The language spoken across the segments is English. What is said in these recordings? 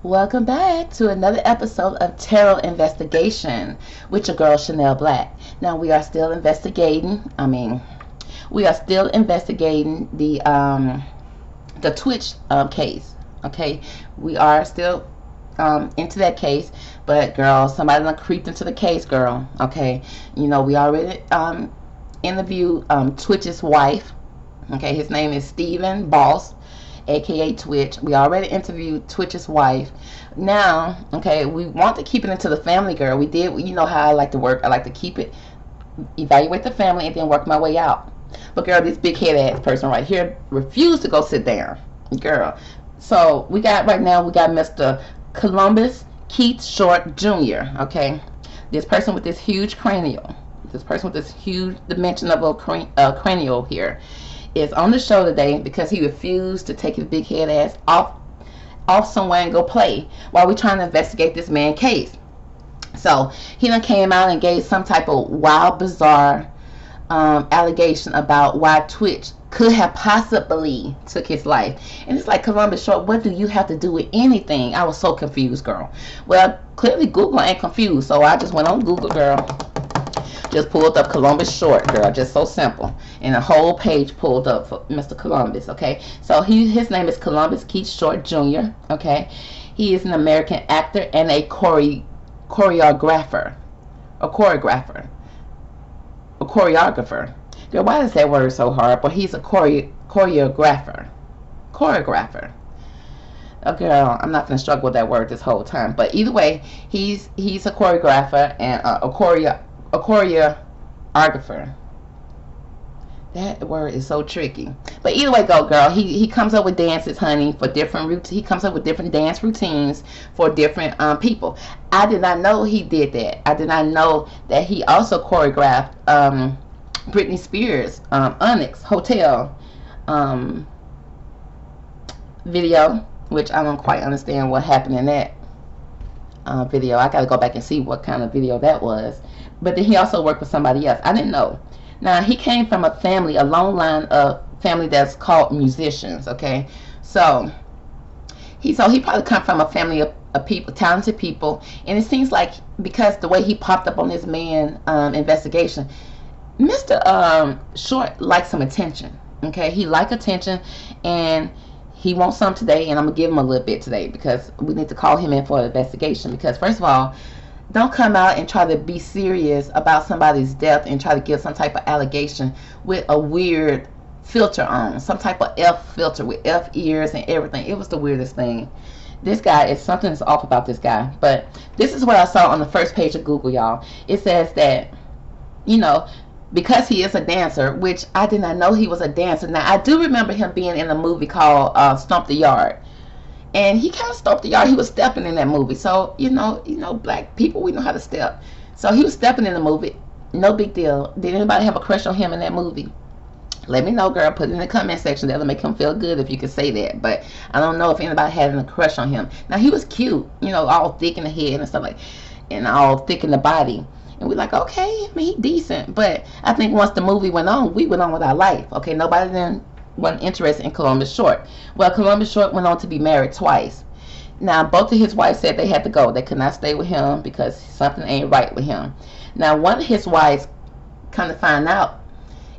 Welcome back to another episode of Tarot Investigation with your girl Shannel Black. Now we are still investigating. We are still investigating the Twitch case. Okay, we are still into that case, but girl, somebody done creeped into the case, girl. Okay, we already interviewed Twitch's wife. Okay, his name is Stephen Boss, aka Twitch. We already interviewed Twitch's wife. Now, okay, we want to keep it into the family, girl. We did, you know how I like to work. I like to keep it, evaluate the family, and then work my way out. But girl, this big head ass person right here refused to go sit down, girl. So we got Mr. Columbus Keith Short Jr. Okay, this person with this huge cranial, this person with this huge dimension of a cranial here, is on the show today because he refused to take his big head ass off somewhere and go play while we're trying to investigate this man's case. So he done came out and gave some type of wild, bizarre allegation about why Twitch could have possibly took his life. And it's like, Columbus Short, what do you have to do with anything? I was so confused, girl. Well, clearly Google ain't confused, so I just went on Google, girl. Just pulled up Columbus Short, girl. Just so simple. And a whole page pulled up for Mr. Columbus, okay? So his name is Columbus Keith Short Jr., okay? He is an American actor and a choreographer. Girl, why is that word so hard? But he's a choreographer. Oh, girl, I'm not going to struggle with that word this whole time. But either way, he's a choreographer and a choreographer. That word is so tricky. But either way, girl. He comes up with dances, honey, for different routines. He comes up with different dance routines for different people. I did not know he did that. I did not know that he also choreographed Britney Spears' Onyx Hotel video, which I don't quite understand what happened in that video. I got to go back and see what kind of video that was. But then he also worked with somebody else. I didn't know. Now, he came from a long line of family that's called musicians, okay? So he probably come from a family of people, talented people. And it seems like, because the way he popped up on this man investigation, Mr. Short likes some attention, okay? He likes attention, and he wants some today, and I'm going to give him a little bit today because we need to call him in for an investigation. Because, first of all, don't come out and try to be serious about somebody's death and try to give some type of allegation with a weird filter on. Some type of F filter with F ears and everything. It was the weirdest thing. This guy, something's off about this guy. But this is what I saw on the first page of Google, y'all. It says that, because he is a dancer, which I did not know he was a dancer. Now, I do remember him being in a movie called Stomp the Yard. And he kind of stomped the yard. He was stepping in that movie. So, black people, we know how to step. So he was stepping in the movie. No big deal. Did anybody have a crush on him in that movie? Let me know, girl. Put it in the comment section. That'll make him feel good if you can say that. But I don't know if anybody had a crush on him. Now, he was cute. All thick in the head and stuff like, and all thick in the body. And we're like, okay, he decent. But I think once the movie went on, we went on with our life. Okay, nobody then wasn't interested in Columbus Short. Well, Columbus Short went on to be married twice. Now, both of his wives said they had to go. They could not stay with him because something ain't right with him. Now, one of his wives kind of find out,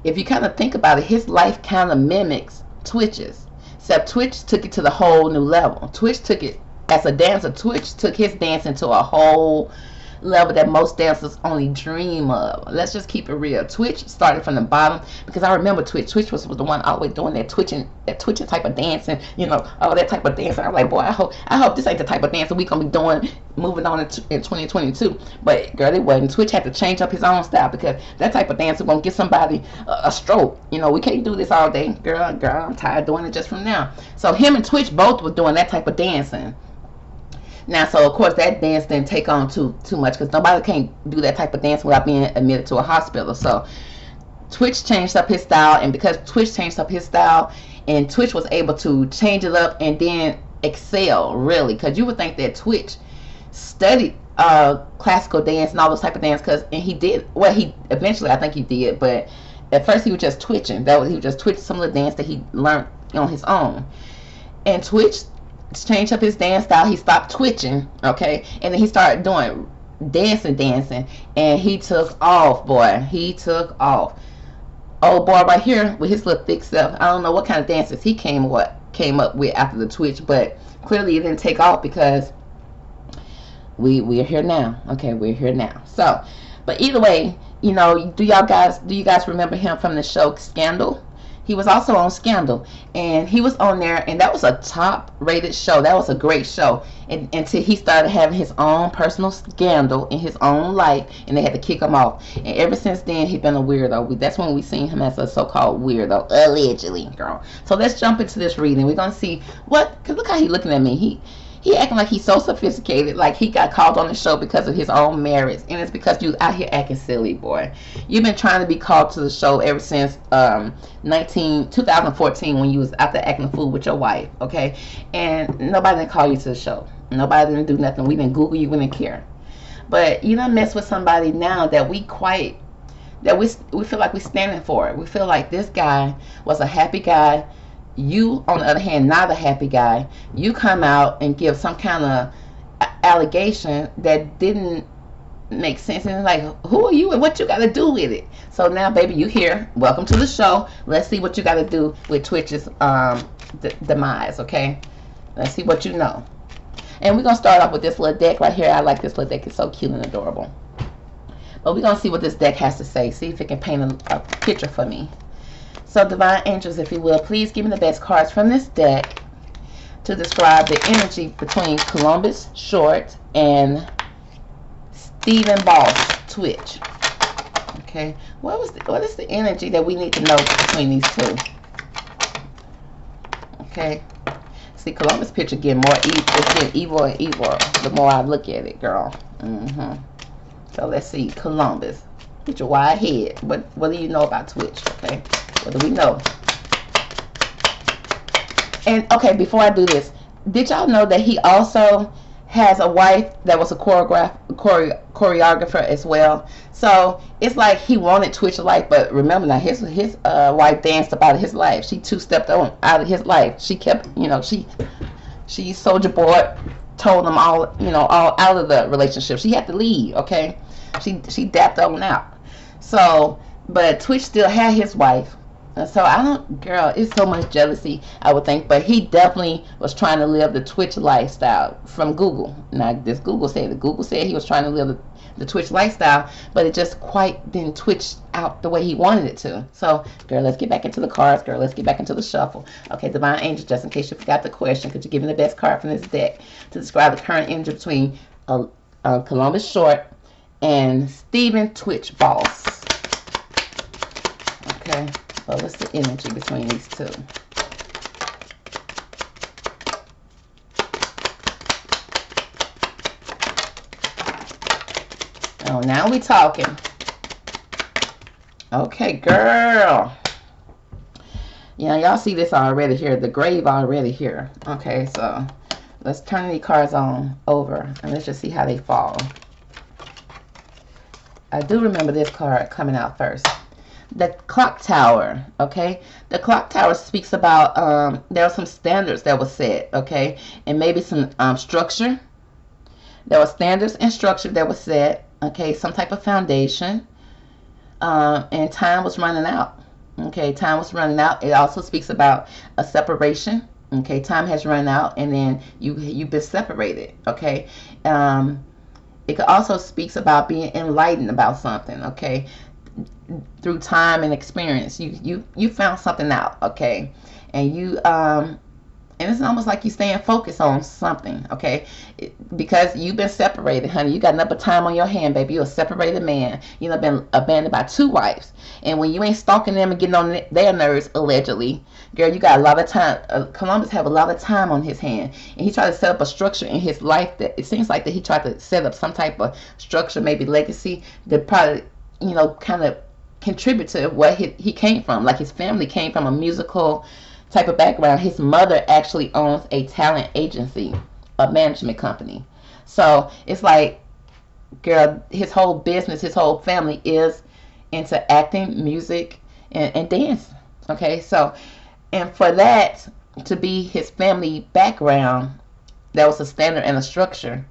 if you kind of think about it, his life kind of mimics Twitch's. Except Twitch took it to the whole new level. Twitch took it, as a dancer, Twitch took his dancing to a whole level that most dancers only dream of. Let's just keep it real. Twitch started from the bottom, because I remember Twitch was the one always doing that twitching type of dancing, all that type of dancing. I'm like, boy, I hope this ain't the type of dancing we gonna be doing moving on in 2022. But girl, it wasn't. Twitch had to change up his own style, because that type of dancing gonna get somebody a stroke. We can't do this all day. Girl, I'm tired of doing it just from now. So him and Twitch both were doing that type of dancing. Now, so of course that dance didn't take on too much, because nobody can do that type of dance without being admitted to a hospital. So Twitch changed up his style, and because Twitch changed up his style, and Twitch was able to change it up and then excel, really, because you would think that Twitch studied classical dance and all those type of dance, and he did. Well, he eventually, I think he did, but at first he was just twitching. He was just twitching some of the dance that he learned on his own. And Twitch changed up his dance style. He stopped twitching, okay, and then he started doing dancing, and he took off, boy. He took off. Old boy right here with his little thick self. I don't know what kind of dances he came up with after the twitch, but clearly it didn't take off because we're here now. Okay, we're here now. So, but either way, you know, do you guys remember him from the show Scandal? He was also on Scandal, and he was on there, and that was a top rated show. That was a great show, and until he started having his own personal scandal in his own life, and they had to kick him off. And ever since then, he's been a weirdo. That's when we seen him as a so-called weirdo, allegedly, girl. So let's jump into this reading. We're gonna see what, cause look how he looking at me. He acting like he's so sophisticated, like he got called on the show because of his own merits, and it's because you out here acting silly, boy. You've been trying to be called to the show ever since 2014 when you was out there acting a fool with your wife, okay? And nobody didn't call you to the show. Nobody didn't do nothing. We didn't Google you, we didn't care. But you done mess with somebody now that we feel like we're standing for it. We feel like this guy was a happy guy. You, on the other hand, not a happy guy. You come out and give some kind of allegation that didn't make sense. And it's like, who are you and what you got to do with it? So now, baby, you here. Welcome to the show. Let's see what you got to do with Twitch's demise, okay? Let's see what you know. And we're going to start off with this little deck right here. I like this little deck. It's so cute and adorable. But we're going to see what this deck has to say. See if it can paint a picture for me. So, divine angels, if you will, please give me the best cards from this deck to describe the energy between Columbus Short and Stephen Boss Twitch. Okay, what is the energy that we need to know between these two? Okay, see, Columbus picture getting more evil. It's getting evil and evil the more I look at it, girl. So let's see, Columbus. Get your wide head. What do you know about Twitch? Okay. What do we know? And okay, before I do this, did y'all know that he also has a wife that was a choreographer as well? So it's like he wanted Twitch life, but remember now, his wife danced up out of his life. She two-stepped on out of his life. She kept, you know, she soldier boy told them all, you know, all out of the relationship. She had to leave. Okay, she dapped on out. So, but Twitch still had his wife. So I don't, girl, it's so much jealousy, I would think. But he definitely was trying to live the Twitch lifestyle from Google. Now, this Google said he was trying to live the Twitch lifestyle, but it just quite didn't twitch out the way he wanted it to. So, girl, let's get back into the cards, girl. Let's get back into the shuffle. Okay, Divine Angel, just in case you forgot the question, could you give me the best card from this deck to describe the current energy between Columbus Short and Stephen Twitch Boss? Okay. Well, what's the energy between these two? Oh, now we talking. Okay, girl. Yeah, y'all see this already here. The grave already here. Okay, so let's turn these cards on over and let's just see how they fall. I do remember this card coming out first. The clock tower, okay? The clock tower speaks about there are some standards that were set, okay? And maybe some structure. There were standards and structure that was set, okay? Some type of foundation. And time was running out, okay? Time was running out. It also speaks about a separation, okay? Time has run out and then you've been separated, okay? It could also speaks about being enlightened about something, okay? Through time and experience, you found something out, okay? And you and it's almost like you staying focused on something, okay? Because you've been separated, honey. You got enough time on your hand, baby. You're a separated man. You know, been abandoned by 2 wives, and when you ain't stalking them and getting on their nerves, allegedly, girl, you got a lot of time. Columbus have a lot of time on his hand, and he tried to set up a structure in his life that it seems like that he tried to set up some type of structure, maybe legacy that probably, you know, kind of contribute to what he came from. Like his family came from a musical type of background. His mother actually owns a talent agency, a management company. So it's like, girl, his whole business, his whole family is into acting, music, and dance. Okay, so, and for that, to be his family background, that was a standard and a structure.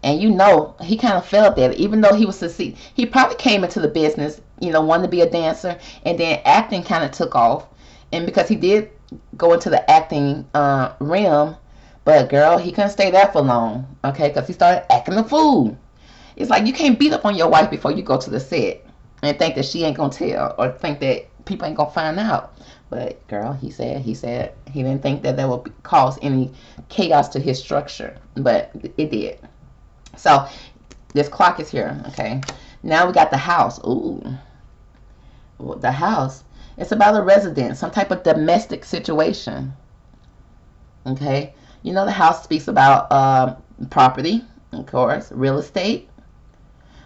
And you know, he kind of felt that even though he was succeed, he probably came into the business, you know, wanted to be a dancer, and then acting kind of took off. And because he did go into the acting realm, but girl, he couldn't stay there for long, okay? Because he started acting a fool. It's like you can't beat up on your wife before you go to the set and think that she ain't gonna tell, or think that people ain't gonna find out. But girl, he said he didn't think that would cause any chaos to his structure, but it did. So this clock is here, okay? Now we got the house. Ooh, the house. It's about a residence, some type of domestic situation, okay? You know, the house speaks about property, of course, real estate.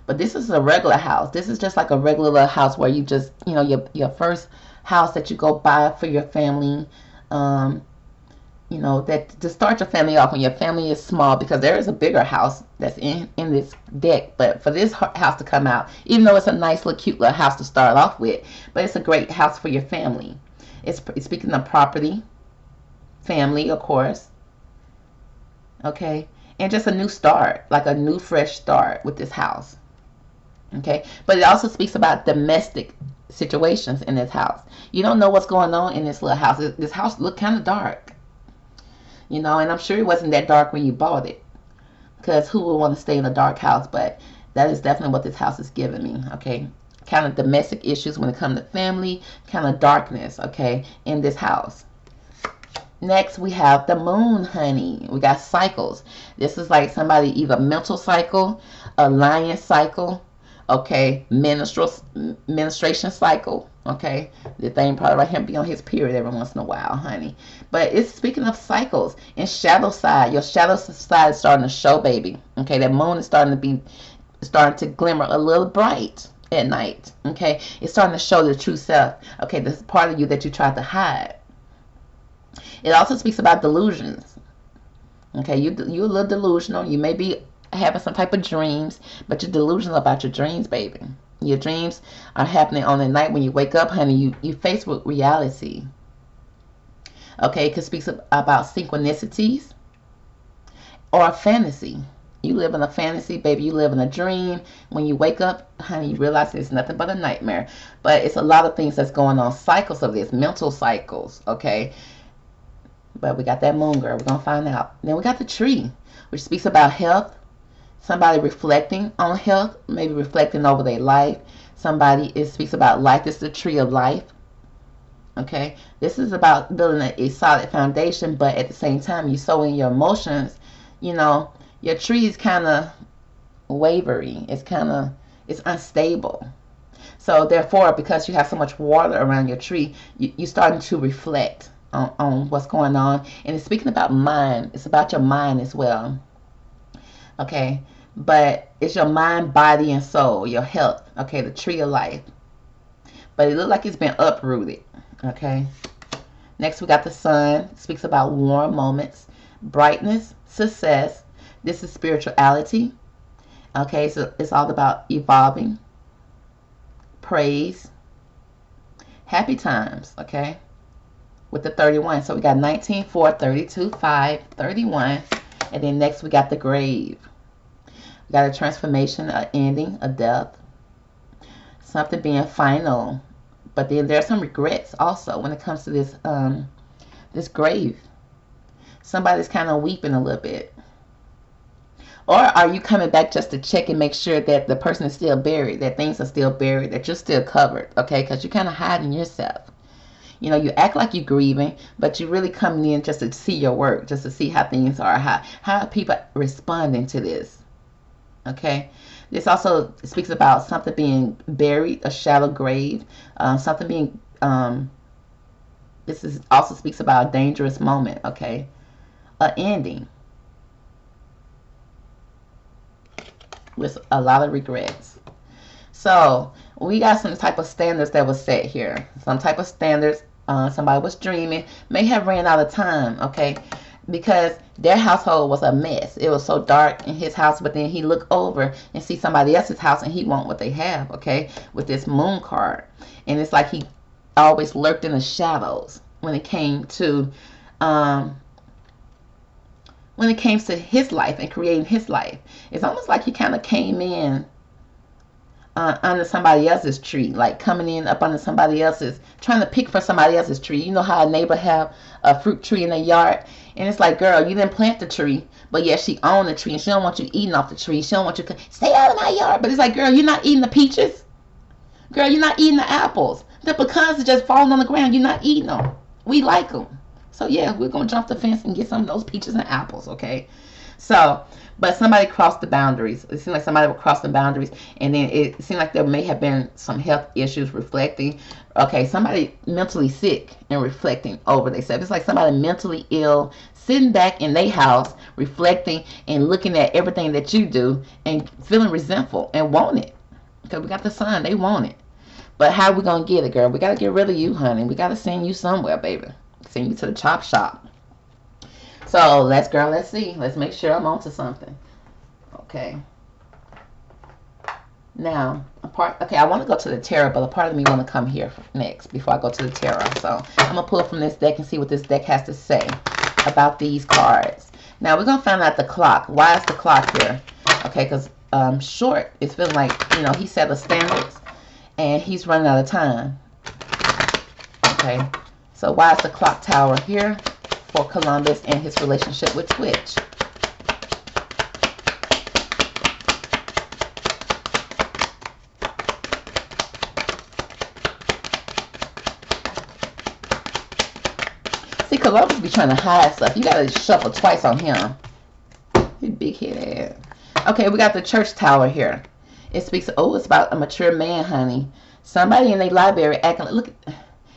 But this is a regular house. This is just like a regular house where you just, you know, your first house that you go buy for your family. You know, that to start your family off when your family is small, because there is a bigger house that's in this deck. But for this house to come out, even though it's a nice little cute little house to start off with, but it's a great house for your family. It's speaking of property, family, of course. Okay, and just a new start, like a new fresh start with this house. Okay, but it also speaks about domestic situations in this house. You don't know what's going on in this little house. This house looked kind of dark, you know, and I'm sure it wasn't that dark when you bought it, because who would want to stay in a dark house? But that is definitely what this house is giving me. Okay, kind of domestic issues when it comes to family, kind of darkness, okay, in this house. Next, we have the moon, honey. We got cycles. This is like somebody either mental cycle, a lion cycle, okay, menstruation cycle, okay. The thing probably right here be on his period every once in a while, honey. But it's speaking of cycles and shadow side. Your shadow side is starting to show, baby. Okay, that moon is starting to glimmer a little bright at night. Okay, it's starting to show the true self. Okay, this part of you that you tried to hide. It also speaks about delusions. Okay, you're a little delusional. You may be having some type of dreams, but you're delusional about your dreams, baby. Your dreams are happening on the night when you wake up, honey. You face with reality. Okay, it could speak about synchronicities or a fantasy. You live in a fantasy, baby. You live in a dream. When you wake up, honey, you realize it's nothing but a nightmare. But it's a lot of things that's going on. Cycles of this, mental cycles, okay? But we got that moon, girl. We're going to find out. Then we got the tree, which speaks about health. Somebody reflecting on health, maybe reflecting over their life. It speaks about life. This is the tree of life. Okay, this is about building a solid foundation, but at the same time, you sow in your emotions. You know, your tree is kind of wavering. It's unstable. So therefore, because you have so much water around your tree, you're starting to reflect on what's going on. And it's speaking about mind. It's about your mind as well. Okay, but it's your mind, body, and soul, your health. Okay, the tree of life. But it looks like it's been uprooted. Okay. Next, we got the sun. It speaks about warm moments, brightness, success. This is spirituality. Okay, so it's all about evolving, praise, happy times. Okay, with the 31. So we got 19, 4, 32, 5, 31. And then next, we got the grave. We got a transformation, an ending, a death, something being final. But then there's some regrets also when it comes to this this grave. Somebody's kind of weeping a little bit. Or are you coming back just to check and make sure that the person is still buried, that things are still buried, that you're still covered, okay? Because you're kind of hiding yourself. You know, you act like you're grieving, but you're really coming in just to see your work, just to see how things are, how are people responding to this, okay? This also speaks about something being buried, a shallow grave, something being, also speaks about a dangerous moment, okay? An ending with a lot of regrets. So we got some type of standards that was set here. Some type of standards. Somebody was dreaming, may have ran out of time, okay? Because their household was a mess. It was so dark in his house, but then he looked over and see somebody else's house and he want what they have, okay, with this moon card. And it's like he always lurked in the shadows, when it came to um, his life and creating his life. It's almost like he kind of came in under somebody else's tree, like coming in up under somebody else's, trying to pick for somebody else's tree. You know how a neighbor have a fruit tree in their yard, and it's like, girl, you didn't plant the tree, but yeah, she owned the tree, and she don't want you eating off the tree. She don't want you to stay out of my yard. But it's like, girl, you're not eating the peaches. Girl, you're not eating the apples. The pecans are just falling on the ground. You're not eating them. We like them. So yeah, we're gonna jump the fence and get some of those peaches and apples, okay? So, but somebody crossed the boundaries. It seemed like somebody would cross the boundaries, and then it seemed like there may have been some health issues reflecting. Okay, somebody mentally sick and reflecting over themselves. It's like somebody mentally ill, sitting back in their house, reflecting and looking at everything that you do and feeling resentful and want it. Because we got the sun, they want it. But how are we gonna get it, girl? We gotta get rid of you, honey. We gotta send you somewhere, baby. Send you to the chop shop. So let's see. Let's make sure I'm onto something. Okay. Now, I want to go to the tarot, but a part of me want to come here next before I go to the tarot. So I'm gonna pull from this deck and see what this deck has to say about these cards. Now we're gonna find out the clock. Why is the clock here? Okay, because Short is feeling like, you know, he set the standards and he's running out of time. Okay, so why is the clock tower here for Columbus and his relationship with Twitch? See, Columbus be trying to hide stuff. You gotta shuffle twice on him. He big head. Okay, we got the church tower here. It speaks, it's about a mature man, honey. Somebody in their library acting like, look,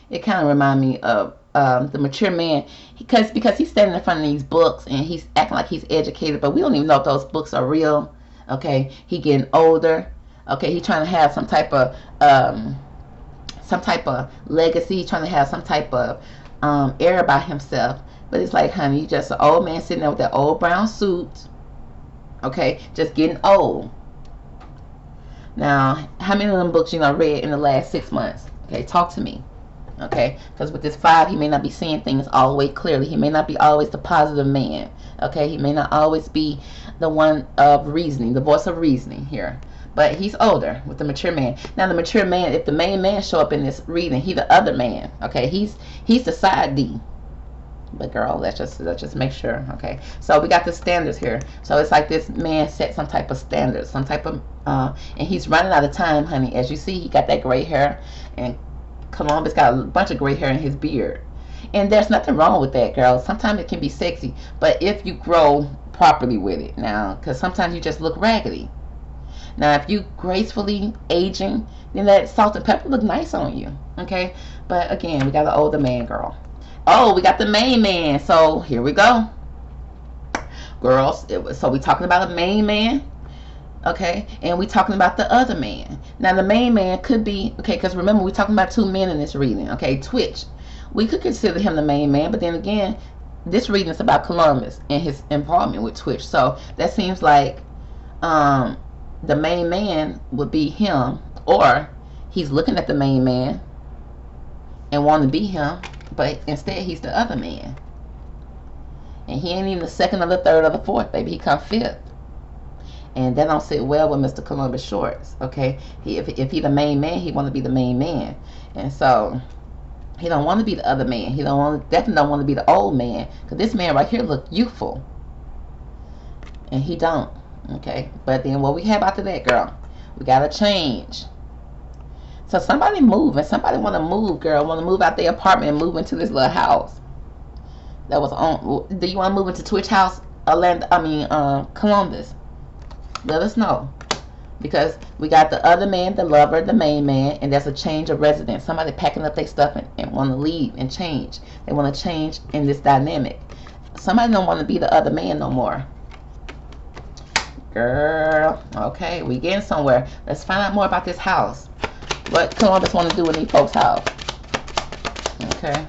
it kind of remind me of the mature man, because he's standing in front of these books and he's acting like he's educated, but we don't even know if those books are real. Okay, he getting older. Okay, he's trying to have some type of legacy. He's trying to have some type of air about himself. But it's like, honey, you just an old man sitting there with that old brown suit. Okay, just getting old. Now, how many of them books you know read in the last 6 months? Okay, talk to me. Okay, because with this 5, he may not be seeing things all the way clearly. He may not be always the positive man. Okay, he may not always be the one of reasoning, the voice of reasoning here. But he's older with the mature man. Now the mature man, if the main man show up in this reading, he the other man. Okay, he's the side D. But girl, let's just make sure. Okay, so we got the standards here. So it's like this man set some type of standards, some type of and he's running out of time, honey. As you see, he got that gray hair, and Columbus got a bunch of gray hair in his beard. And there's nothing wrong with that, girl. Sometimes it can be sexy, but if you grow properly with it. Now, because sometimes you just look raggedy. Now, if you gracefully aging, then that salt and pepper look nice on you. Okay, but again, we got an older man, girl. Oh, we got the main man. So here we go, girls. So we talking about a main man, okay, and we talking about the other man. Now the main man could be, okay, because remember we talking about 2 men in this reading. Okay, Twitch, we could consider him the main man, but then again, this reading is about Columbus and his involvement with Twitch. So that seems like the main man would be him, or he's looking at the main man and want to be him, but instead he's the other man, and he ain't even the second or the third or the fourth, baby. He come 5th, and that don't sit well with Mr. Columbus Shorts. Okay, if he the main man, he want to be the main man, and so he don't want to be the other man. He definitely don't want to be the old man, because this man right here look youthful, and he don't. Okay, but then what we have after that, girl, we gotta change. So somebody moving, somebody want to move, girl, want to move out their apartment and move into this little house that was on. Do you want to move into Twitch house, Columbus? Let us know, because we got the other man, the lover, the main man, and there's a change of residence. Somebody packing up their stuff and want to leave and change. They want to change in this dynamic. Somebody don't want to be the other man no more. Girl, okay, we getting somewhere. Let's find out more about this house. What Columbus want to do in these folks' house? Okay.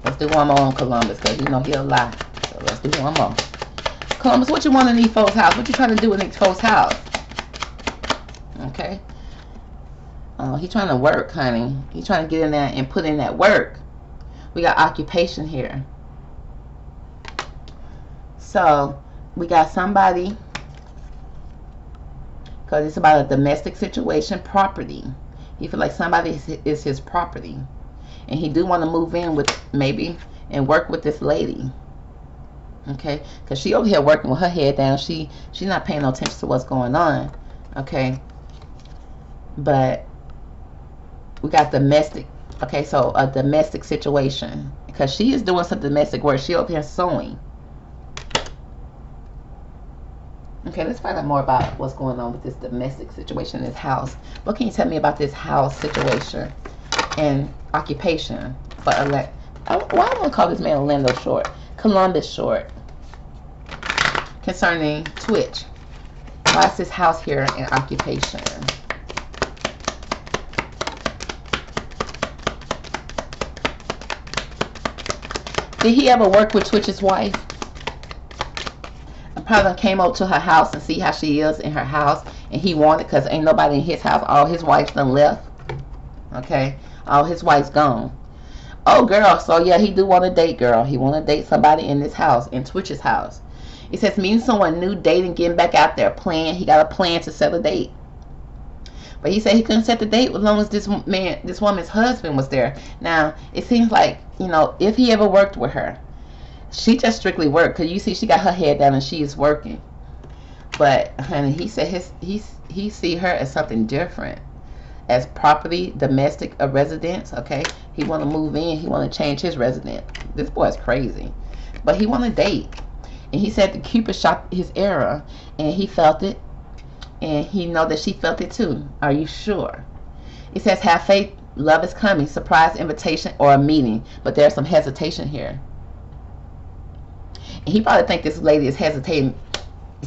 Let's do one more on Columbus, because you know he'll lie. So let's do one more. Columbus, what you want in these folks' house? What you trying to do in these folks' house? Okay. He's trying to work, honey. He's trying to get in there and put in that work. We got occupation here. So we got somebody, because it's about a domestic situation, property. He feel like somebody is his property, and he do want to move in with maybe and work with this lady. Okay, because she over here working with her head down. She's not paying no attention to what's going on. Okay, but we got domestic. Okay, so a domestic situation, because she is doing some domestic work. She over here sewing. Okay, let's find out more about what's going on with this domestic situation in this house. What can you tell me about this house situation and occupation for why I want to call this man Orlando Short, Columbus Short, concerning Twitch? Why is this house here in occupation? Did he ever work with Twitch's wife? Probably came over to her house and see how she is in her house, and he wanted, because ain't nobody in his house. All his wives done left. Okay, all his wives gone. Oh girl, so yeah, he do want to date, girl. He want to date somebody in this house, in Twitch's house. It says meeting someone new, dating, getting back out there, plan. He got a plan to set a date, but he said he couldn't set the date as long as this woman's husband was there. Now it seems like, you know, if he ever worked with her, she just strictly worked, because you see she got her head down and she is working. But honey, he said he see her as something different, as property, domestic, a residence. Okay, he want to move in, he want to change his residence. This boy's crazy, but he want to date. And he said the Cupid shot his arrow, and he felt it, and he know that she felt it too. Are you sure? It says have faith, love is coming, surprise invitation or a meeting, but there's some hesitation here. He probably think this lady is hesitating.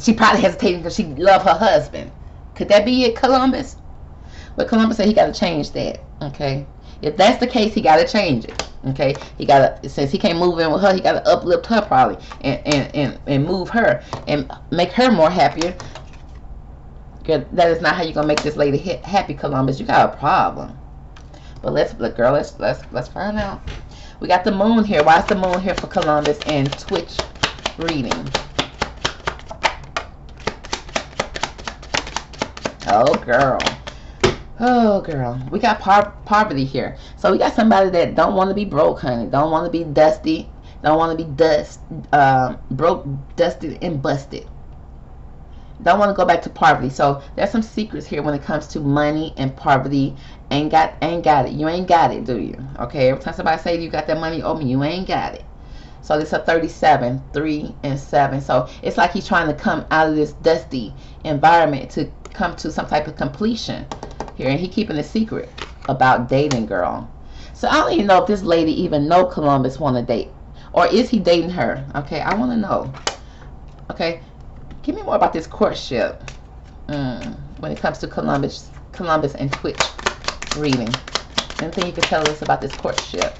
She probably hesitating because she love her husband. Could that be it, Columbus? But Columbus said he got to change that. Okay, if that's the case, he got to change it. Okay, he got to, since he can't move in with her, he got to uplift her probably and move her and make her more happier. That is not how you're gonna make this lady happy, Columbus. You got a problem. But let's find out. We got the moon here. Why is the moon here for Columbus and Twitch reading? Oh girl, oh girl, we got poverty here. So we got somebody that don't want to be broke, honey. Don't want to be dusty. Don't want to be broke, dusted, and busted. Don't want to go back to poverty. So there's some secrets here when it comes to money and poverty. Ain't got it. You ain't got it, do you? Okay, every time somebody say you got that money over me, you ain't got it. So this is a 37, 3 and 7. So it's like he's trying to come out of this dusty environment to come to some type of completion here, and he keeping a secret about dating, girl. So I don't even know if this lady even know Columbus want to date, or is he dating her? Okay, I want to know. Okay, give me more about this courtship when it comes to Columbus and Twitch reading. Anything you can tell us about this courtship?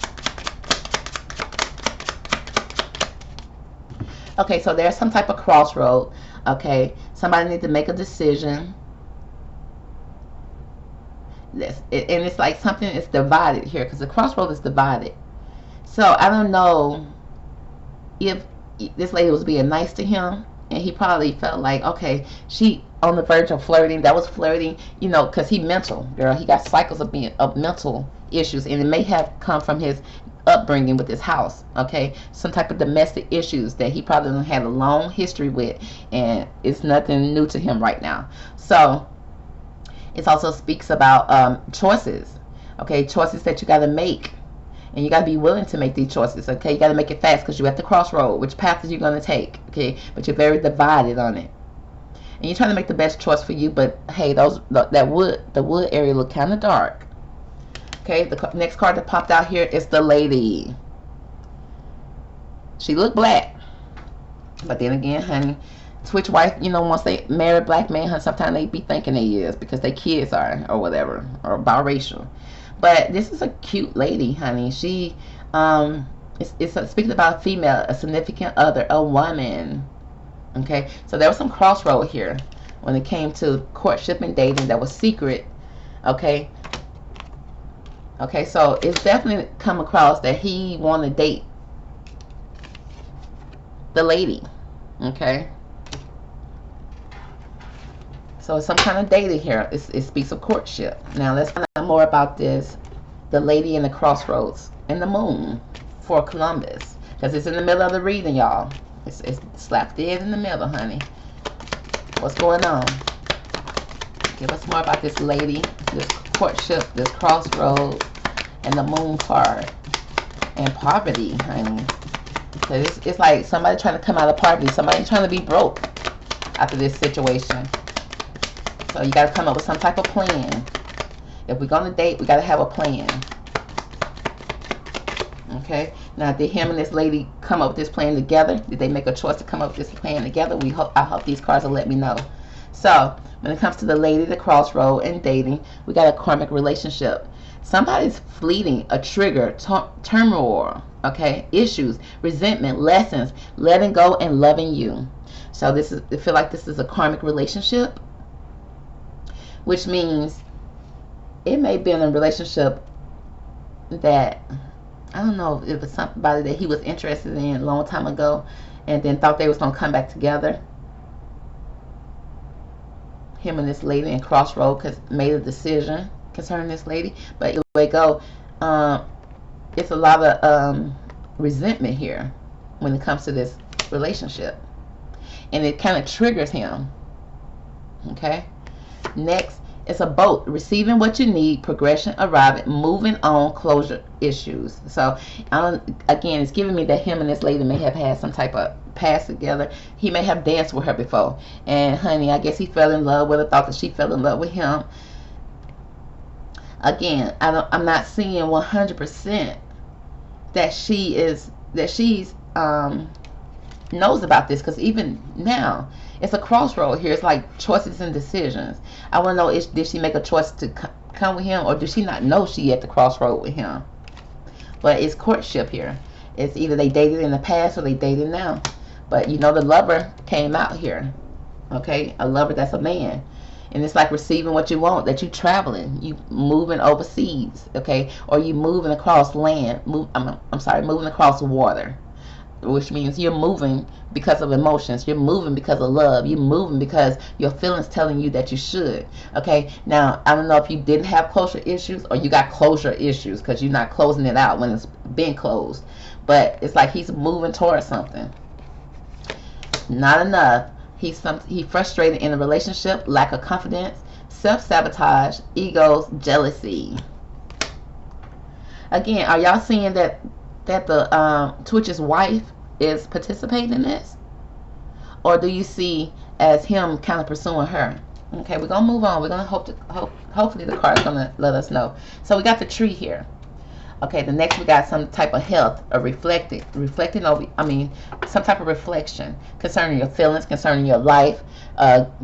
Okay, so there's some type of crossroad. Okay, somebody needs to make a decision. And it's like something is divided here, because the crossroad is divided. So I don't know if this lady was being nice to him, and he probably felt like, okay, she on the verge of flirting. That was flirting, you know, because he mental, girl. He got cycles of mental issues, and it may have come from his upbringing with his house. Okay, some type of domestic issues that he probably had a long history with, and it's nothing new to him right now. So it also speaks about choices. Okay, choices that you got to make, and you got to be willing to make these choices. Okay, you got to make it fast, because you're at the crossroad. Which path are you going to take? Okay, but you're very divided on it, and you're trying to make the best choice for you. But hey, the wood area look kind of dark. Okay, the next card that popped out here is the lady. She looked black, but then again, honey, Twitch wife, you know, once they marry a black man, honey, sometimes they be thinking they is, because they kids are, or whatever, or biracial. But this is a cute lady, honey. She it's speaking about a female, a significant other, a woman. Okay, so there was some crossroad here when it came to courtship and dating that was secret. Okay, Okay, so it's definitely come across that he want to date the lady. Okay, so it's some kind of dating here. It speaks of courtship. Now let's find out more about this. The lady in the crossroads and the moon for Columbus, because it's in the middle of the reading, y'all. It's slapped dead in the middle, honey. What's going on? Give us more about this lady, this courtship, this crossroads, and the moon card, and poverty, honey. So it's like somebody trying to come out of poverty, somebody trying to be broke after this situation. So you got to come up with some type of plan. If we're going to date, we got to have a plan. Okay. Now, did him and this lady come up with this plan together? Did they make a choice to come up with this plan together? I hope these cards will let me know. So, when it comes to the lady, the crossroad, and dating, we got a karmic relationship. Somebody's fleeting, a trigger, turmoil, okay, issues, resentment, lessons, letting go, and loving you. So I feel like this is a karmic relationship, which means it may be in a relationship that, I don't know if it's somebody that he was interested in a long time ago and then thought they was going to come back together. Him and this lady in crossroad made a decision concerning this lady. But either way go, it's a lot of resentment here when it comes to this relationship. And it kind of triggers him. Okay? Next, it's a boat. Receiving what you need, progression, arriving, moving on, closure issues. So, again, it's giving me that him and this lady may have had some type of past together. He may have danced with her before. And, honey, I guess he fell in love with her, thought that she fell in love with him. Again, I'm not seeing 100% that she's knows about this, because even now it's a crossroad here. It's like choices and decisions. I want to know, did she make a choice to come with him, or did she not know she at the crossroad with him? But it's courtship here. It's either they dated in the past or they dated now. But you know, the lover came out here. Okay, a lover, that's a man. And it's like receiving what you want, that you traveling, you moving overseas, okay, or you moving across land, moving across water, which means you're moving because of emotions, you're moving because of love, you're moving because your feelings telling you that you should. Okay, now I don't know if you didn't have closure issues or you got closure issues because you're not closing it out when it's been closed, but it's like he's moving towards something. Not enough. He frustrated in a relationship, lack of confidence, self-sabotage, egos, jealousy. Again, are y'all seeing that the Twitch's wife is participating in this? Or do you see as him kind of pursuing her? Okay, we're going to move on. We're going to hopefully the card's going to let us know. So we got the tree here. Okay, the next we got some type of health, or reflecting over, some type of reflection concerning your feelings, concerning your life,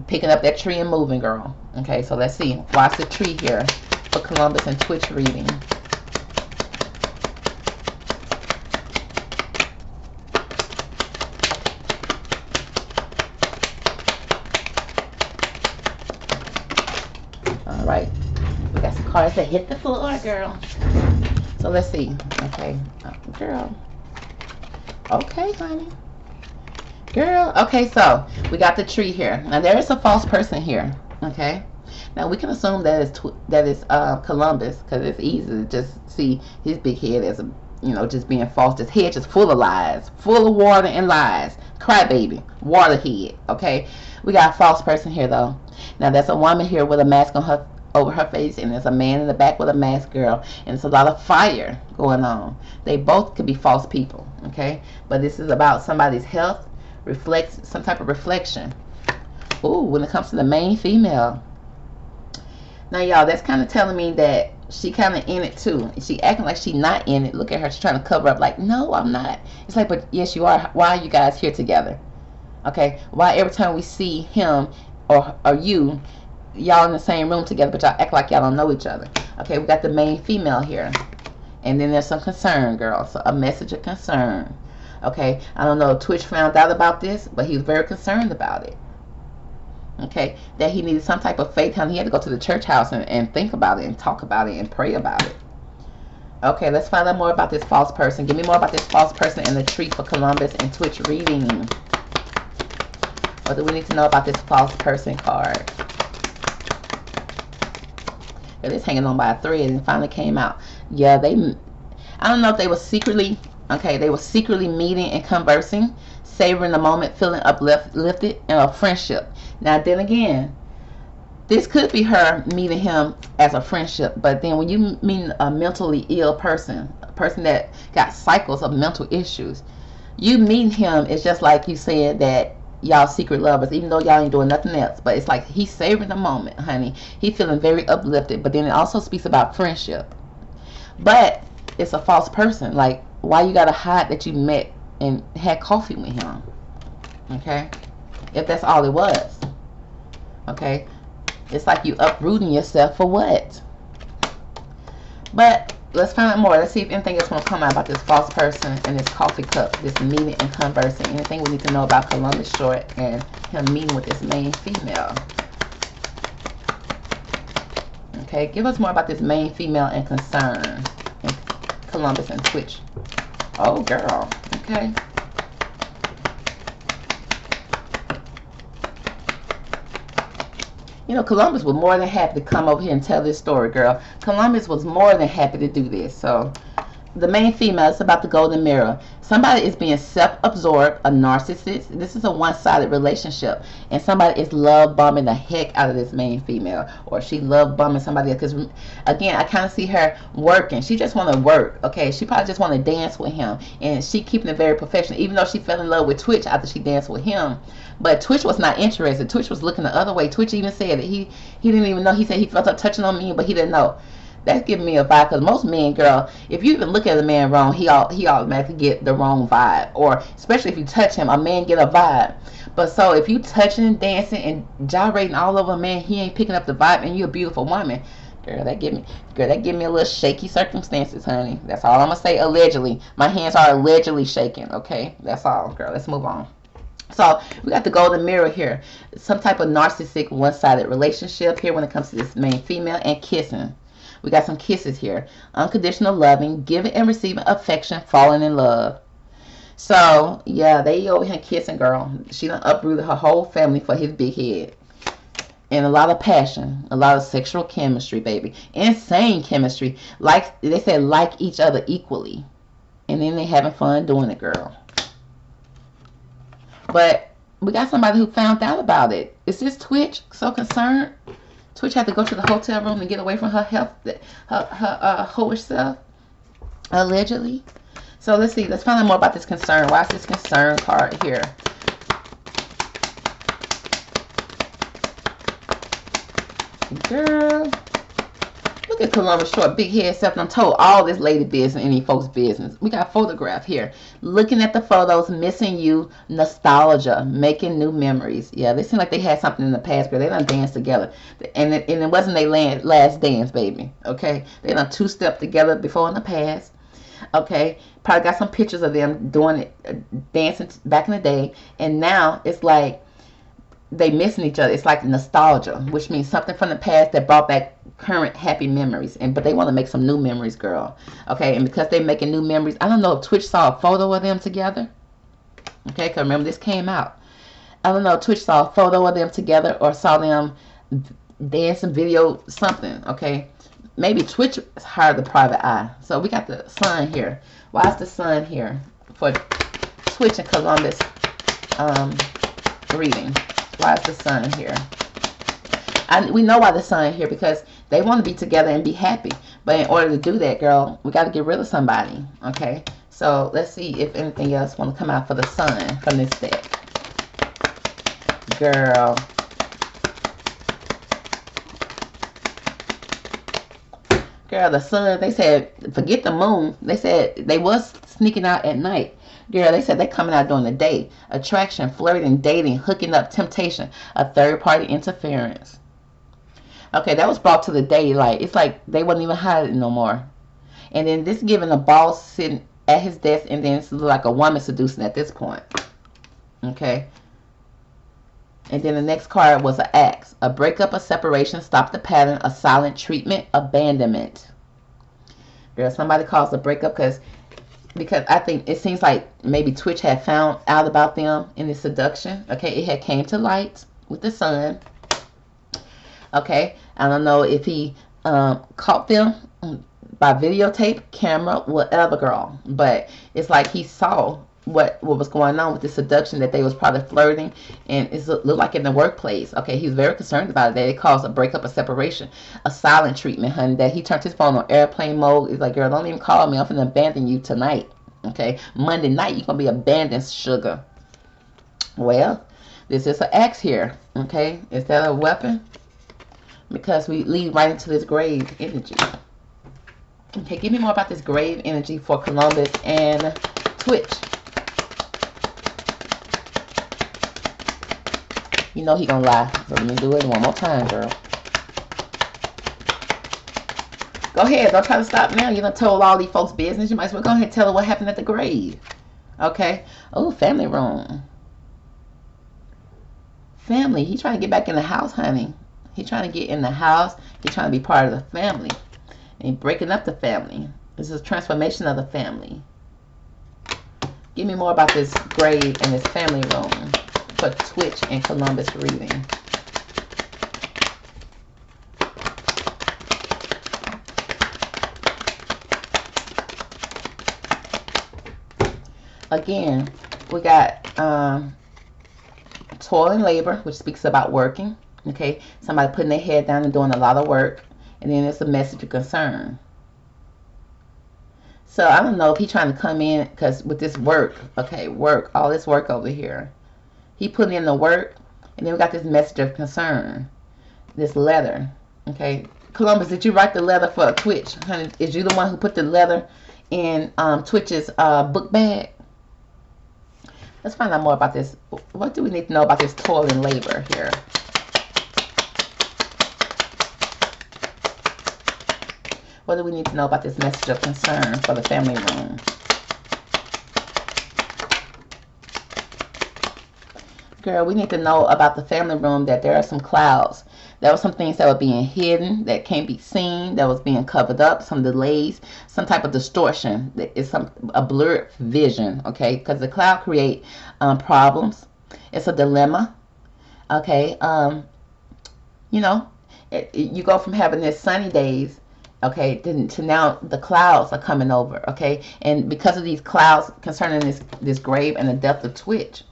picking up that tree and moving, girl. Okay, so let's see. Why's the tree here for Columbus and Twitch reading? All right, we got some cards that hit the floor, girl. So let's see. Okay, girl. Okay, honey. Girl. Okay, so we got the tree here. Now there is a false person here. Okay. Now we can assume that is Columbus, because it's easy to just see his big head as just being false. This head just full of lies, full of water and lies. Crybaby, water head. Okay. We got a false person here though. Now that's a woman here with a mask on over her face, and there's a man in the back with a mask, girl, and it's a lot of fire going on. They both could be false people, okay? But this is about somebody's health, some type of reflection. Ooh, when it comes to the main female. Now, y'all, that's kind of telling me that she kind of in it too. She acting like she not in it. Look at her, she's trying to cover up like, no, I'm not. It's like, but yes, you are. Why are you guys here together? Okay, why every time we see him or you, y'all in the same room together, but y'all act like y'all don't know each other? Okay, we got the main female here, and then there's some concern, girl. So a message of concern. Okay, I don't know if Twitch found out about this, but he was very concerned about it. Okay, that he needed some type of faith. He had to go to the church house and think about it and talk about it and pray about it. Okay, let's find out more about this false person. Give me more about this false person and the tree for Columbus and Twitch reading. What do we need to know about this false person card? It is hanging on by a thread and finally came out. Yeah, I don't know if they were secretly, okay, they were secretly meeting and conversing, savoring the moment, feeling uplifted, and a friendship. Now, then again, this could be her meeting him as a friendship, but then when you meet a mentally ill person, a person that got cycles of mental issues, you meet him, it's just like you said that y'all secret lovers, even though y'all ain't doing nothing else. But it's like he's savoring the moment, honey. He's feeling very uplifted, but then it also speaks about friendship. But it's a false person. Like, why you gotta hide that you met and had coffee with him? Okay? If that's all it was. Okay? It's like you uprooting yourself for what? But let's find out more. Let's see if anything else will come out about this false person and this coffee cup, this meeting and conversing. Anything we need to know about Columbus Short and him meeting with this main female. Okay, give us more about this main female and concern. And Columbus and Twitch. Oh, girl. Okay. You know, Columbus was more than happy to come over here and tell this story, girl. Columbus was more than happy to do this. So, the main female is about the golden mirror. Somebody is being self-absorbed, a narcissist. This is a one-sided relationship. And somebody is love-bombing the heck out of this main female. Or she love-bombing somebody else. Because, again, I kind of see her working. She just want to work, okay? She probably just want to dance with him. And she keeping it very professional. Even though she fell in love with Twitch after she danced with him. But Twitch was not interested. Twitch was looking the other way. Twitch even said that he didn't even know. He said he felt like touching on me, but he didn't know. That's giving me a vibe, because most men, girl, if you even look at a man wrong, he automatically get the wrong vibe. Or especially if you touch him, a man get a vibe. But so if you touching, dancing, and gyrating all over a man, he ain't picking up the vibe, and you're a beautiful woman. Girl, that give me a little shaky circumstances, honey. That's all I'm gonna say. Allegedly, my hands are allegedly shaking. Okay, that's all, girl. Let's move on. So we got the golden mirror here. Some type of narcissistic one-sided relationship here when it comes to this main female, and kissing. We got some kisses here. Unconditional loving, giving and receiving affection, falling in love. So, yeah, they over here kissing, girl. She done uprooted her whole family for his big head. And a lot of passion. A lot of sexual chemistry, baby. Insane chemistry. Like, they said, like each other equally. And then they having fun doing it, girl. But we got somebody who found out about it. Is this Twitch so concerned? Twitch had to go to the hotel room to get away from her health, her whole self, allegedly. So let's see. Let's find out more about this concern. Why is this concern card here? Girl, look at Columbus Short, big head self. I'm told all this lady business and these folks' business. We got a photograph here. Looking at the photos, missing you, nostalgia, making new memories. Yeah, they seem like they had something in the past, but they done danced together. And it wasn't their last dance, baby. Okay? They done two-step together before in the past. Okay? Probably got some pictures of them doing it, dancing back in the day. And now it's like they missing each other. It's like nostalgia, which means something from the past that brought back current happy memories. But they want to make some new memories, girl. Okay, and because they're making new memories, I don't know if Twitch saw a photo of them together. Okay, because remember this came out. I don't know if Twitch saw a photo of them together or saw them dancing, video, something. Okay, maybe Twitch hired the private eye. So we got the sun here. Why is the sun here for Twitch and Columbus reading? Why is the sun here? We know why the sun here, because they want to be together and be happy. But in order to do that, girl, we got to get rid of somebody. Okay? So let's see if anything else want to come out for the sun from this deck. Girl. Girl, the sun, they said, forget the moon. They said they was sneaking out at night. Girl, they said they coming out during the day. Attraction, flirting, dating, hooking up, temptation, a third-party interference. Okay, that was brought to the daylight. It's like they wasn't even hiding no more. And then this giving a boss sitting at his desk, and then it's like a woman seducing at this point. Okay. And then the next card was an axe. A breakup, a separation, stop the pattern, a silent treatment, abandonment. Girl, somebody caused a breakup because I think it seems like maybe Twitch had found out about them in the seduction. Okay, it had came to light with the sun. Okay, I don't know if he caught them by videotape, camera, whatever, girl. But it's like he saw what was going on with the seduction, that they was probably flirting, and it looked like in the workplace. Okay, he was very concerned about it, that it caused a breakup, a separation, a silent treatment, honey, that he turned his phone on airplane mode. He's like, girl, don't even call me, I'm finna abandon you tonight. Okay, Monday night you're gonna be abandoned, sugar. Well, this is an axe here. Okay, is that a weapon? Because we lead right into this grave energy. Okay, give me more about this grave energy for Columbus and Twitch. You know he gonna lie, so let me do it one more time, girl. Go ahead, don't try to stop now. You done told all these folks business. You might as well go ahead and tell her what happened at the grave. Okay. Oh, family room. Family. He trying to get back in the house, honey. He trying to get in the house. He trying to be part of the family. And he breaking up the family. This is a transformation of the family. Give me more about this grave and this family room for Twitch and Columbus reading. Again, we got toil and labor, which speaks about working. Okay, somebody putting their head down and doing a lot of work. And then there's a message of concern. So I don't know if he's trying to come in, because with this work, okay, work, all this work over here, he put in the work, and then we got this message of concern, this letter. Okay, Columbus, did you write the letter for Twitch, honey? Is you the one who put the letter in Twitch's book bag? Let's find out more about this. What do we need to know about this toil and labor here? What do we need to know about this message of concern for the family room? Girl, we need to know about the family room that there are some clouds. There were some things that were being hidden, that can't be seen, that was being covered up, some delays, some type of distortion. It's a blurred vision, okay? Because the cloud create problems. It's a dilemma, okay? You know, you go from having this sunny days, okay, to now the clouds are coming over, okay? And because of these clouds concerning this grave and the death of Twitch,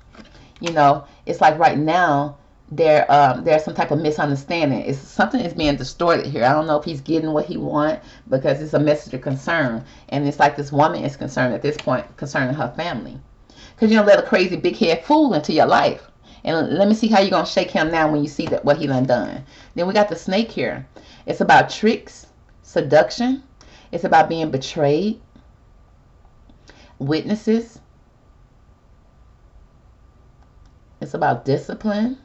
you know, it's like right now there's some type of misunderstanding. It's something is being distorted here. I don't know if he's getting what he wants, because it's a message of concern, and it's like this woman is concerned at this point concerning her family, because you don't let a crazy big head fool into your life. And let me see how you're gonna shake him now when you see that what he done. Then we got the snake here. It's about tricks, seduction. It's about being betrayed, witnesses. It's about discipline.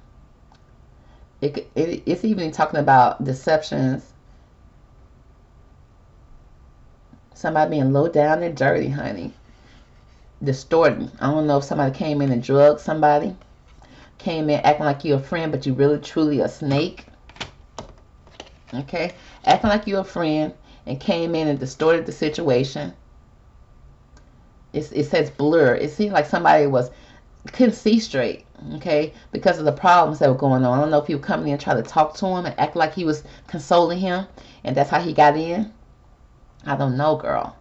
It's even talking about deceptions. Somebody being low down and dirty, honey. Distorting. I don't know if somebody came in and drugged somebody. Came in acting like you're a friend, but you really truly a snake. Okay? Acting like you're a friend and came in and distorted the situation. It says blur. It seems like somebody couldn't see straight, okay, because of the problems that were going on. I don't know if he would come in and try to talk to him and act like he was consoling him, and that's how he got in. I don't know, girl.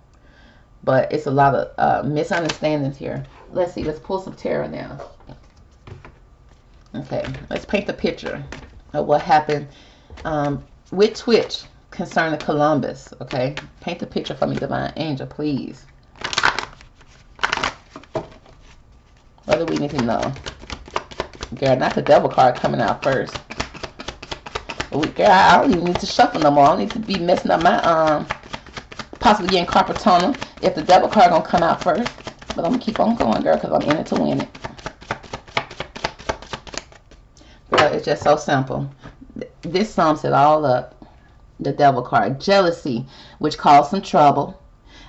But it's a lot of misunderstandings here. Let's see. Let's pull some tarot now. Okay, let's paint the picture of what happened with Twitch concerning Columbus. Okay, paint the picture for me, Divine Angel, please. What do we need to know? Girl, not the devil card coming out first. Girl, I don't even need to shuffle no more. I don't need to be messing up my possibly getting carpal tunnel if the devil card gonna come out first. But I'm gonna keep on going, girl, because I'm in it to win it. Girl, it's just so simple. This sums it all up. The devil card. Jealousy, which caused some trouble.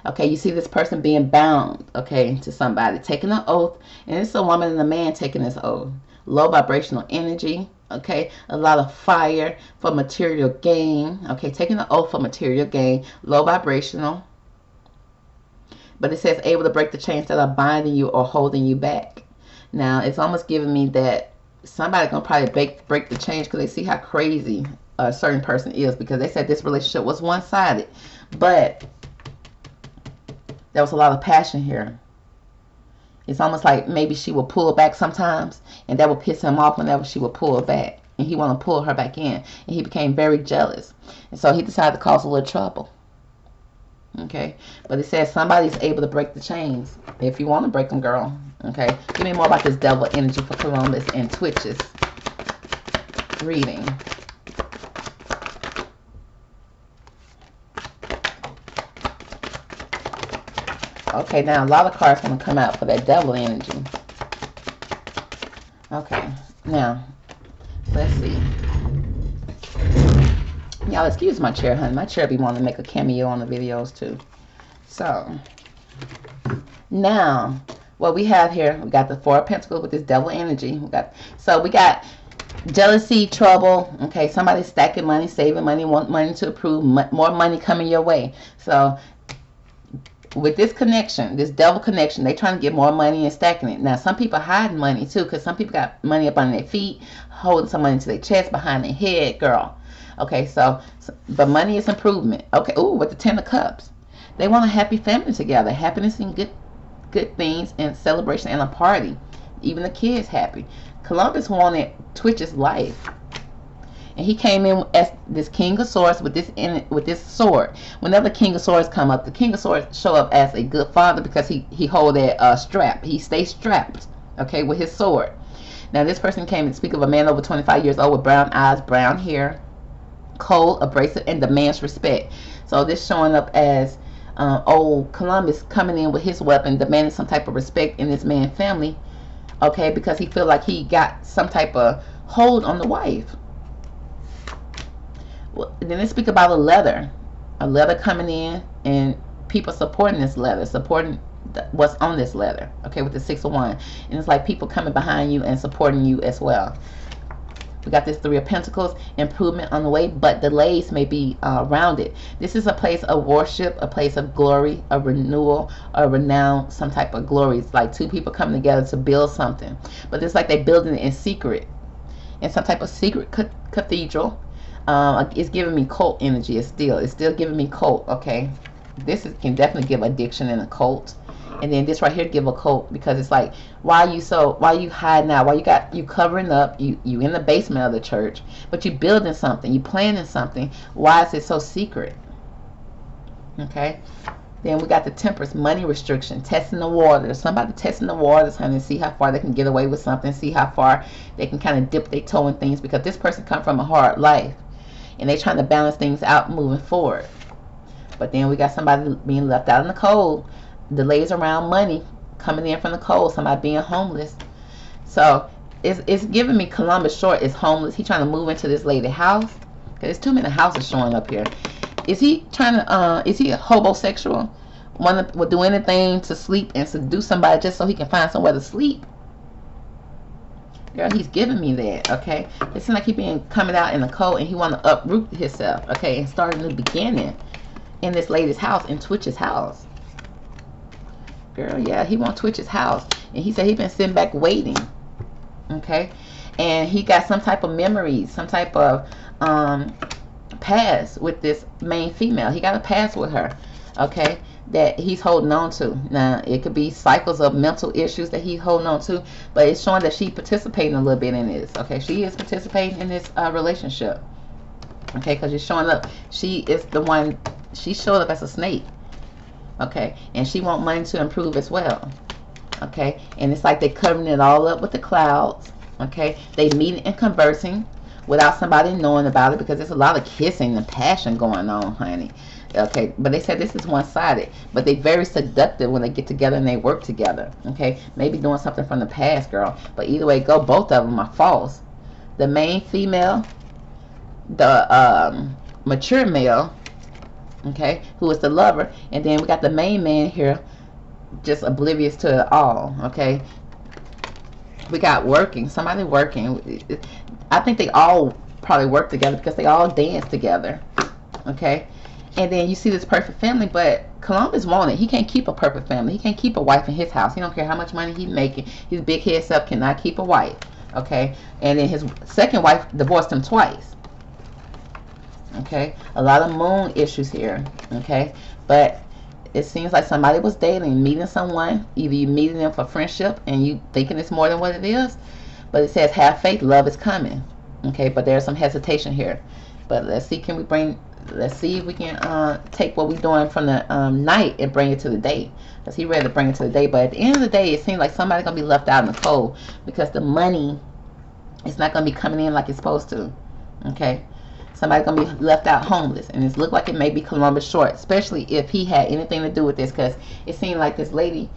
Okay, you see this person being bound, okay, to somebody, taking an oath, and it's a woman and a man taking this oath. Low vibrational energy, okay, a lot of fire for material gain, okay, taking an oath for material gain, low vibrational, But it says able to break the chains that are binding you or holding you back. Now, it's almost giving me that somebody gonna probably break the chains because they see how crazy a certain person is, because they said this relationship was one-sided, but there was a lot of passion here. It's almost like maybe she will pull back sometimes, and that will piss him off whenever she will pull back, and he want to pull her back in, and he became very jealous, and so he decided to cause a little trouble. Okay, but it says somebody's able to break the chains. If you want to break them, girl. Okay, give me more about this devil energy for Columbus and Twitch's reading. Okay, now a lot of cards going to come out for that devil energy. Okay, now let's see. Y'all excuse my chair, honey. My chair be wanting to make a cameo on the videos too. So now what we have here, we got the Four of Pentacles with this devil energy. We got jealousy, trouble. Okay, somebody stacking money, saving money, want money to approve, more money coming your way. So with this connection, this devil connection, they trying to get more money and stacking it. Now, some people hiding money too, because some people got money up on their feet, holding some money to their chest, behind their head, girl. Okay, so but money is improvement. Okay, ooh, with the Ten of Cups, they want a happy family together, happiness and good things and celebration and a party. Even the kids happy. Columbus wanted Twitch's life. And he came in as this King of Swords with this sword. Whenever the King of Swords come up, the King of Swords show up as a good father because he hold that strap. He stays strapped, okay, with his sword. Now this person came and speak of a man over 25 years old with brown eyes, brown hair, cold, abrasive, and demands respect. So this showing up as old Columbus coming in with his weapon, demanding some type of respect in this man's family, okay, because he feel like he got some type of hold on the wife. Then they speak about a letter coming in, and people supporting this letter, supporting what's on this letter, okay, with the Six of Wands. And it's like people coming behind you and supporting you as well. We got this Three of Pentacles, improvement on the way, but delays may be around it. This is a place of worship, a place of glory, a renewal, a renown, some type of glory. It's like two people coming together to build something, but it's like they're building it in secret, in some type of secret cathedral. It's giving me cult energy. It's still giving me cult. Okay, can definitely give addiction in a cult. And then this right here give a cult, because it's like, why you hiding out? Why you covering up? You in the basement of the church, but you building something, you planning something. Why is it so secret? Okay. Then we got the Temperance, money restriction, testing the waters. Somebody testing the waters, honey, see how far they can get away with something, see how far they can kind of dip their toe in things, because this person come from a hard life, and they trying to balance things out moving forward. But then we got somebody being left out in the cold. Delays around money coming in from the cold. Somebody being homeless. So it's giving me Columbus short is homeless. He trying to move into this lady house. There's too many houses showing up here. Is he trying to is he a homosexual? Would do anything to sleep and seduce somebody just so he can find somewhere to sleep? Girl, he's giving me that. Okay, it seems like he been coming out in the cold and he want to uproot himself. Okay, and start a new beginning in this lady's house, in Twitch's house. Girl, yeah, he want Twitch's house, and he said he been sitting back waiting. Okay, and he got some type of memories, some type of past with this main female. He got a past with her, okay, that he's holding on to. Now it could be cycles of mental issues that he's holding on to, but it's showing that she's participating a little bit in this. Okay, she is participating in this relationship. Okay, because you're showing up, she is the one, she showed up as a snake. Okay, and she want money to improve as well. Okay, and it's like they covering it all up with the clouds. Okay, they meeting and conversing without somebody knowing about it, because there's a lot of kissing and passion going on, honey. Okay, but they said this is one-sided, but they very seductive when they get together and they work together. Okay, maybe doing something from the past, girl, but either way go, both of them are false. The main female, the mature male, okay, who is the lover, and then we got the main man here just oblivious to it all. Okay, we got working, somebody working. I think they all probably work together because they all dance together. Okay, And then you see this perfect family, but Columbus wanted. He can't keep a perfect family. He can't keep a wife in his house. He don't care how much money he's making. His big head self cannot keep a wife. Okay, and then his second wife divorced him twice. Okay, a lot of moon issues here. Okay, but it seems like somebody was dating, meeting someone. Either you meeting them for friendship and you thinking it's more than what it is, but it says have faith, love is coming. Okay, but there's some hesitation here. But let's see, let's see if we can take what we're doing from the night and bring it to the day. Because he ready to bring it to the day. But at the end of the day, it seems like somebody's going to be left out in the cold. Because the money is not going to be coming in like it's supposed to. Okay. Somebody's going to be left out homeless. And it looked like it may be Columbus short. Especially if he had anything to do with this. Because it seemed like this lady,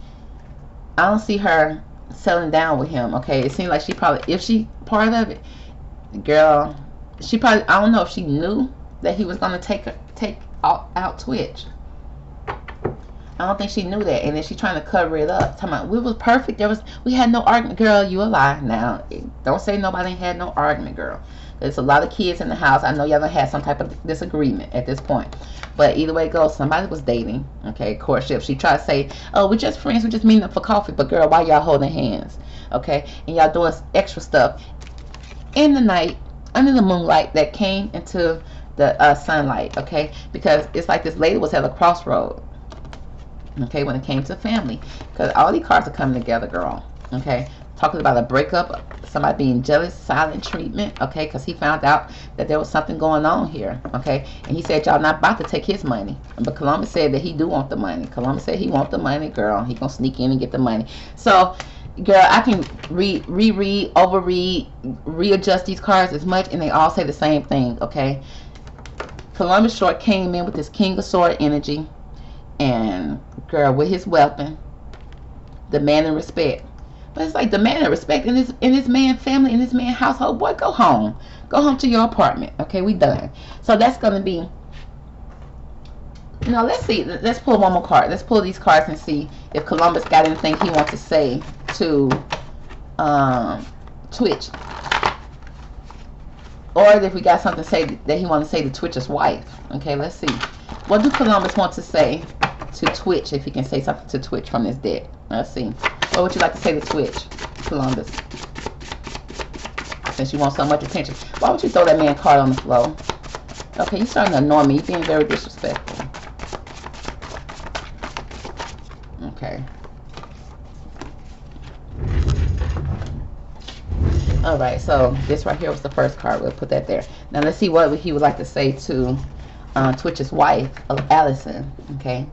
I don't see her settling down with him. Okay. It seemed like she probably, if she part of it, girl, she probably, I don't know if she knew that he was going to take out Twitch. I don't think she knew that, and then she trying to cover it up. Talking about we was perfect. We had no argument, girl. You a lie. Now, don't say nobody had no argument, girl. There's a lot of kids in the house. I know y'all done had some type of disagreement at this point, but either way it goes, somebody was dating. Okay, courtship. She tried to say, oh, we're just friends. We're just meeting up for coffee. But girl, why y'all holding hands? Okay, and y'all doing extra stuff in the night under the moonlight that came into the sunlight. Okay, because it's like this lady was at a crossroad. Okay, when it came to family, because all these cards are coming together, girl. Okay, talking about a breakup, somebody being jealous, silent treatment. Okay, because he found out that there was something going on here. Okay, and he said y'all not about to take his money, but Columbus said that he do want the money. Columbus said he want the money, girl. He gonna sneak in and get the money. So girl, I can reread, overread, readjust these cards as much, and they all say the same thing. Okay, Columbus short came in with this King of Sword energy, and girl, with his weapon, demanding respect. But it's like demanding respect in this man family, in this man household. Boy, go home to your apartment. Okay, we done. So that's gonna be. Now let's see. Let's pull one more card. Let's pull these cards and see if Columbus got anything he wants to say to Twitch, or if we got something to say that he wants to say to Twitch's wife. Okay, let's see. What do Columbus want to say to Twitch, if he can say something to Twitch from this deck? Let's see. What would you like to say to Twitch, Columbus? Since you want so much attention, why would you throw that man card on the floor? Okay, you're starting to annoy me. You're being very disrespectful. Okay. Alright, so this right here was the first card. We'll put that there. Now let's see what he would like to say to Twitch's wife, Allison. Okay.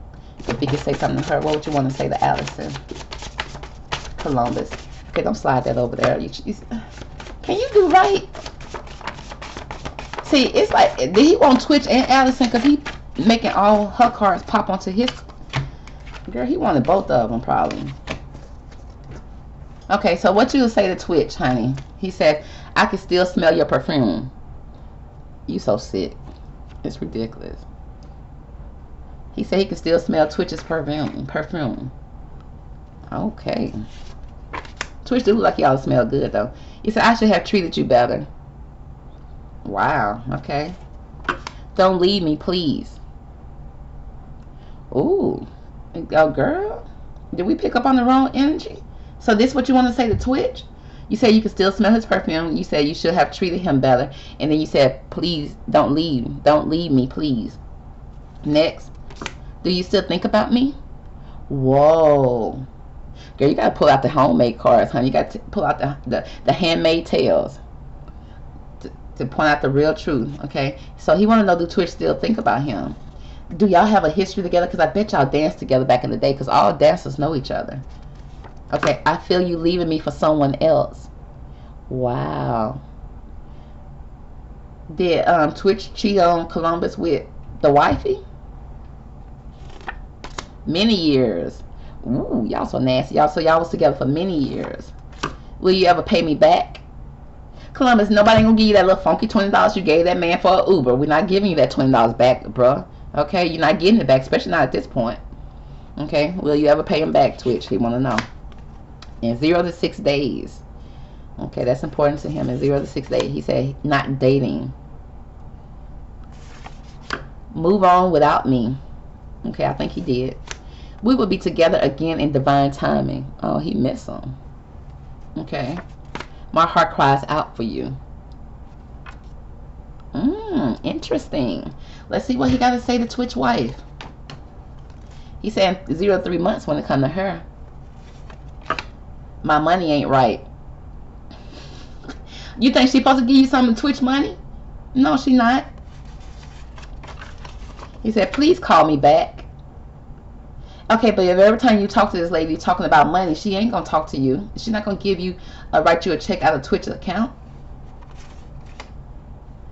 If he could say something to her, what would you want to say to Allison? Columbus. Okay, don't slide that over there. Can you do right? See, it's like, did he want Twitch and Allison? Because he making all her cards pop onto his. Girl, he wanted both of them probably. Okay, so what you would say to Twitch, honey? He said, I can still smell your perfume. You so sick. It's ridiculous. He said he can still smell Twitch's perfume. Okay. Twitch do look like y'all smell good though. He said I should have treated you better. Wow. Okay. Don't leave me, please. Ooh. Oh, girl. Did we pick up on the wrong energy? So this what you want to say to Twitch? You said you can still smell his perfume. You said you should have treated him better. And then you said, please don't leave. Don't leave me, please. Next. Do you still think about me? Whoa. Girl, you got to pull out the homemade cards, honey. You got to pull out the handmade tales. To point out the real truth, okay? So he want to know, do Twitch still think about him? Do y'all have a history together? Because I bet y'all danced together back in the day. Because all dancers know each other. Okay, I feel you leaving me for someone else. Wow. Did Twitch cheat on Columbus with the wifey? Many years. Ooh, y'all so nasty. Y'all was together for many years. Will you ever pay me back? Columbus, nobody ain't gonna give you that little funky $20 you gave that man for an Uber. We're not giving you that $20 back, bruh. Okay, you're not getting it back, especially not at this point. Okay, will you ever pay him back, Twitch? He want to know. In 0 to 6 days. Okay, that's important to him. In 0 to 6 days. He said not dating. Move on without me. Okay, I think he did. We will be together again in divine timing. Oh, he missed some. Okay. My heart cries out for you. Interesting. Let's see what he got to say to Twitch wife. He said 0 to 3 months when it comes to her. My money ain't right. You think she supposed to give you some Twitch money? No, she not. He said, please call me back. Okay, but if every time you talk to this lady talking about money, she ain't gonna talk to you. She's not gonna give you write you a check out of Twitch account.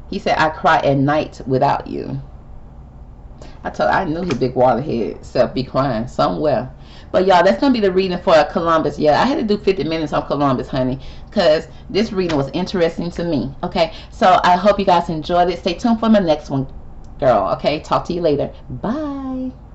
He said, I cry at night without you. I knew his big water head self be crying somewhere. But y'all, that's gonna be the reading for Columbus. Yeah, I had to do 50 minutes on Columbus, honey, because this reading was interesting to me. Okay, so I hope you guys enjoyed it. Stay tuned for my next one, girl. Okay, talk to you later. Bye.